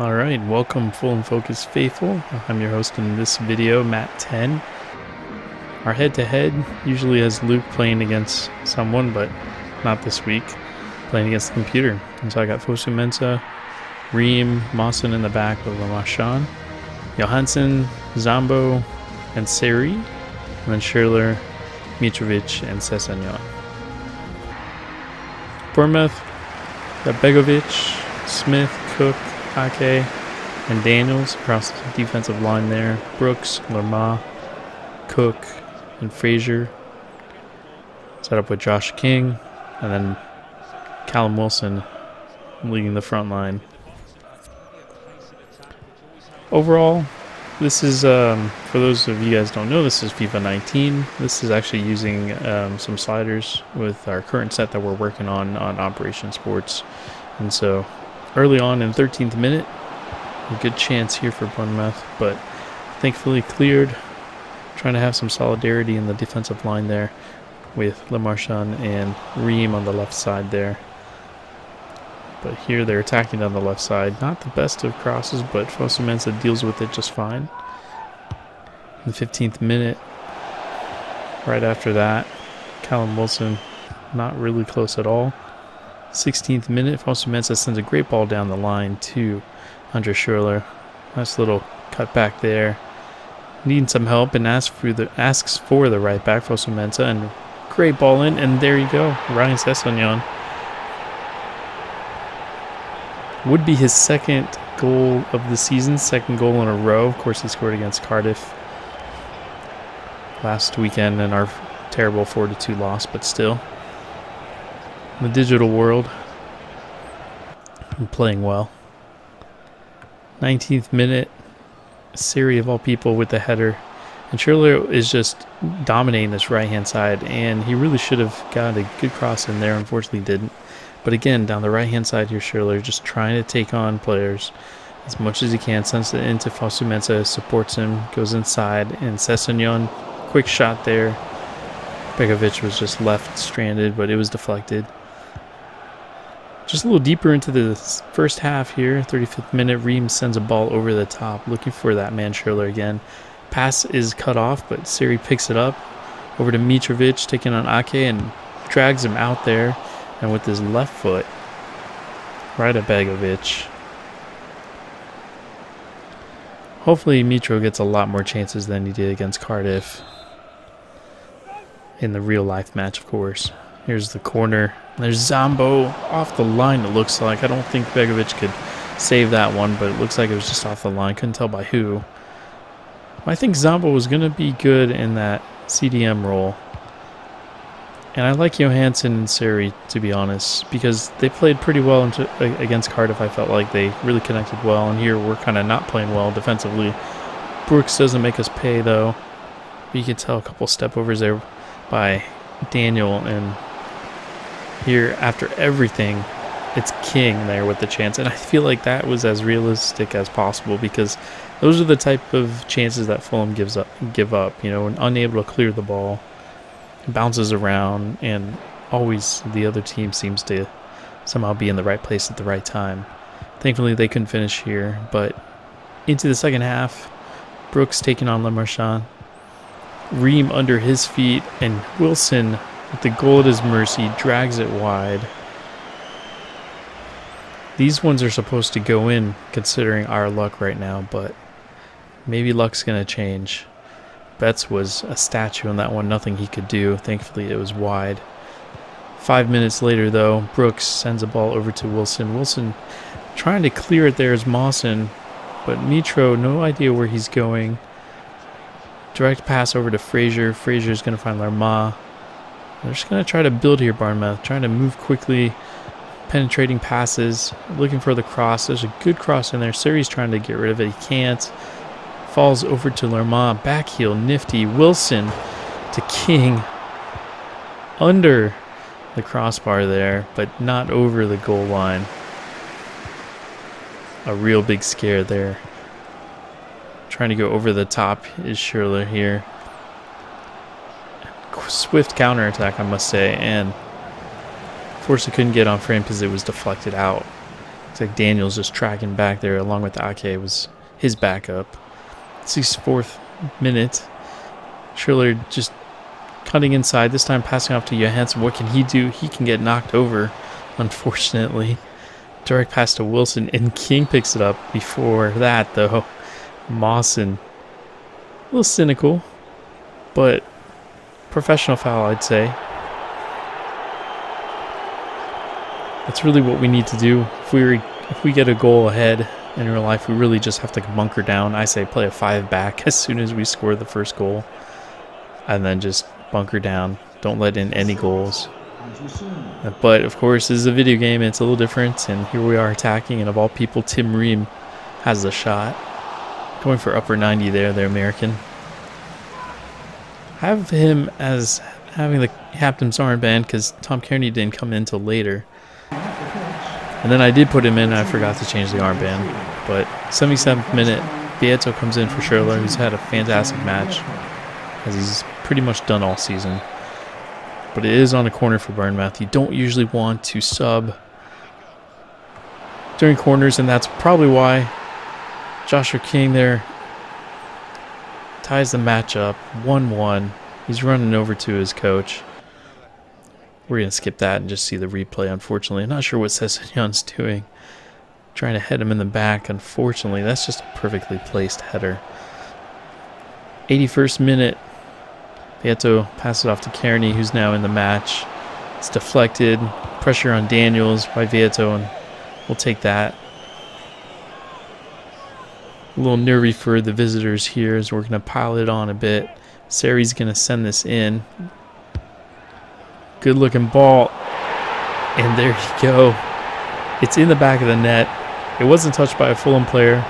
Alright, welcome Fulham Focus Faithful. I'm your host in this video, Matt10. Our head-to-head usually has Luke playing against someone, but not this week, playing against the computer. And so I got Fosu-Mensah, Ream, Mawson in the back with Lamarchan, Johansson, Zambo, and Seri, and then Schürrle, Mitrovic, and Sessegnon. Bournemouth, got Begovic, Smith, Cook, Ake, and Daniels across the defensive line there. Brooks, Lerma, Cook, and Frazier. Set up with Josh King, and then Callum Wilson leading the front line. Overall, this is, for those of you guys who don't know, this is FIFA 19. This is actually using some sliders with our current set that we're working on Operation Sports. And so early on in 13th minute, a good chance here for Bournemouth, but thankfully cleared. Trying to have some solidarity in the defensive line there with Lamarchan and Ream on the left side there. But here they're attacking down the left side. Not the best of crosses, but Fosu-Mensah deals with it just fine. In the 15th minute, right after that, Callum Wilson not really close at all. 16th minute, Fosu-Mensah sends a great ball down the line to Andre Schürrle. Nice little cutback there. Needing some help and asks for the right back, Fosu-Mensah, and great ball in, and there you go, Ryan Sessegnon. Would be his second goal of the season, second goal in a row. Of course, he scored against Cardiff last weekend in our terrible 4-2 loss, but still. In the digital world, and playing well. 19th minute, Seri of all people with the header. And Schürrle is just dominating this right-hand side, and he really should have got a good cross in there, unfortunately didn't. But again, down the right-hand side here, Schürrle just trying to take on players as much as he can, sends it into Fosu-Mensah, supports him, goes inside, and Sessegnon, quick shot there. Begovic was just left stranded, but it was deflected. Just a little deeper into the first half here, 35th minute, Ream sends a ball over the top, looking for that man Schürrle again. Pass is cut off, but Seri picks it up. Over to Mitrovic, taking on Ake, and drags him out there. And with his left foot, right at Begovic. Hopefully Mitro gets a lot more chances than he did against Cardiff. In the real life match, of course. Here's the corner. There's Zambo off the line, it looks like. I don't think Begovic could save that one, but it looks like it was just off the line. Couldn't tell by who. I think Zambo was going to be good in that CDM role. And I like Johansson and Seri, to be honest, because they played pretty well against Cardiff. I felt like they really connected well, and here we're kind of not playing well defensively. Brooks doesn't make us pay, though. But you can tell a couple step-overs there by Daniel, and here, after everything, it's King there with the chance. And I feel like that was as realistic as possible, because those are the type of chances that Fulham give up, you know, and unable to clear the ball. Bounces around, and always the other team seems to somehow be in the right place at the right time. Thankfully, they couldn't finish here, but into the second half, Brooks taking on Lamarchan, Ream under his feet, and Wilson, with the goal at his mercy, drags it wide. These ones are supposed to go in, considering our luck right now, but maybe luck's going to change. Betts was a statue on that one, nothing he could do. Thankfully, it was wide. 5 minutes later, though, Brooks sends a ball over to Wilson. Wilson trying to clear it there as Mawson, but Mitro, no idea where he's going. Direct pass over to Frazier. Frazier's going to find Lerma. They're just going to try to build here, Bournemouth, trying to move quickly, penetrating passes, looking for the cross. There's a good cross in there. Seri's trying to get rid of it. He can't. Falls over to Lerma, back heel, nifty. Wilson to King. Under the crossbar there, but not over the goal line. A real big scare there. Trying to go over the top is Schürrle here. Swift counterattack, I must say, and Forza couldn't get on frame because it was deflected out. Looks like Daniel's just tracking back there along with Ake was his backup. 64th minute. Schürrle just cutting inside, this time passing off to Johansson. What can he do? He can get knocked over, unfortunately. Direct pass to Wilson, and King picks it up. Before that, though, Mawson, a little cynical, but professional foul, I'd say. That's really what we need to do. If we get a goal ahead in real life, we really just have to bunker down. I say play a 5 back as soon as we score the first goal, and then just bunker down. Don't let in any goals. But of course, this is a video game and it's a little different, and here we are attacking, and of all people, Tim Ream has the shot. Going for upper 90 there, the American. I have him as having the captain's armband because Tom Kearney didn't come in till later. And then I did put him in and I forgot to change the armband. But 77th minute, Vieto comes in for Schürrle, who's had a fantastic match, as he's pretty much done all season. But it is on a corner for Bournemouth. You don't usually want to sub during corners, and that's probably why Joshua King there ties the match up 1-1. He's running over to his coach. We're going to skip that and just see the replay, unfortunately. I'm not sure what Sessegnon's doing. Trying to head him in the back. Unfortunately, that's just a perfectly placed header. 81st minute. Vieto passes it off to Kearney, who's now in the match. It's deflected. Pressure on Daniels by Vieto, and we'll take that. A little nervy for the visitors here as we're going to pile it on a bit. Seri's going to send this in. Good looking ball. And there you go. It's in the back of the net. It wasn't touched by a Fulham player.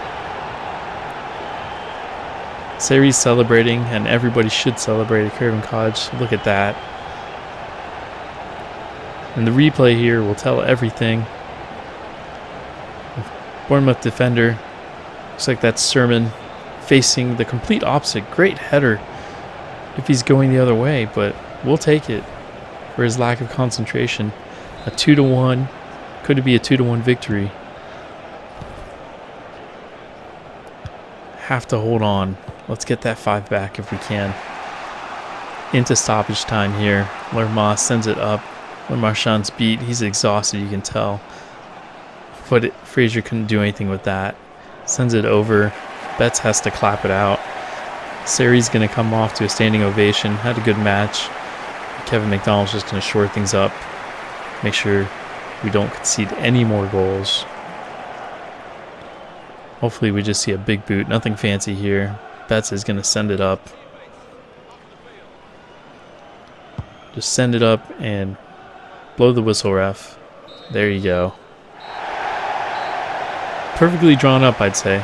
Seri's celebrating, and everybody should celebrate at Craven Cottage. Look at that. And the replay here will tell everything. Bournemouth defender. Looks like that's Sermon facing the complete opposite. Great header if he's going the other way, but we'll take it for his lack of concentration. A 2-1. Could it be a 2-1 victory? Have to hold on. Let's get that 5 back if we can. Into stoppage time here. Lerma sends it up. Marchand's beat. He's exhausted, you can tell. But Frazier couldn't do anything with that. Sends it over. Betts has to clap it out. Seri's going to come off to a standing ovation. Had a good match. Kevin McDonald's just going to shore things up. Make sure we don't concede any more goals. Hopefully we just see a big boot. Nothing fancy here. Betts is going to send it up. Just send it up and blow the whistle, ref. There you go. Perfectly drawn up, I'd say.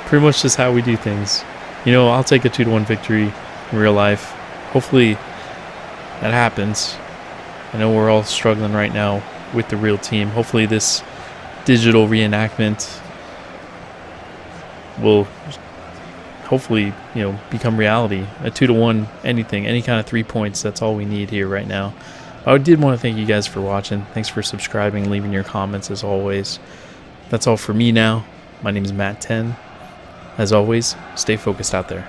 Pretty much just how we do things. You know, I'll take a 2-1 victory in real life. Hopefully that happens. I know we're all struggling right now with the real team. Hopefully this digital reenactment will hopefully, become reality. A 2-1 anything, any kind of 3 points, that's all we need here right now. I did want to thank you guys for watching. Thanks for subscribing, leaving your comments as always. That's all for me now. My name is Matt10. As always, stay focused out there.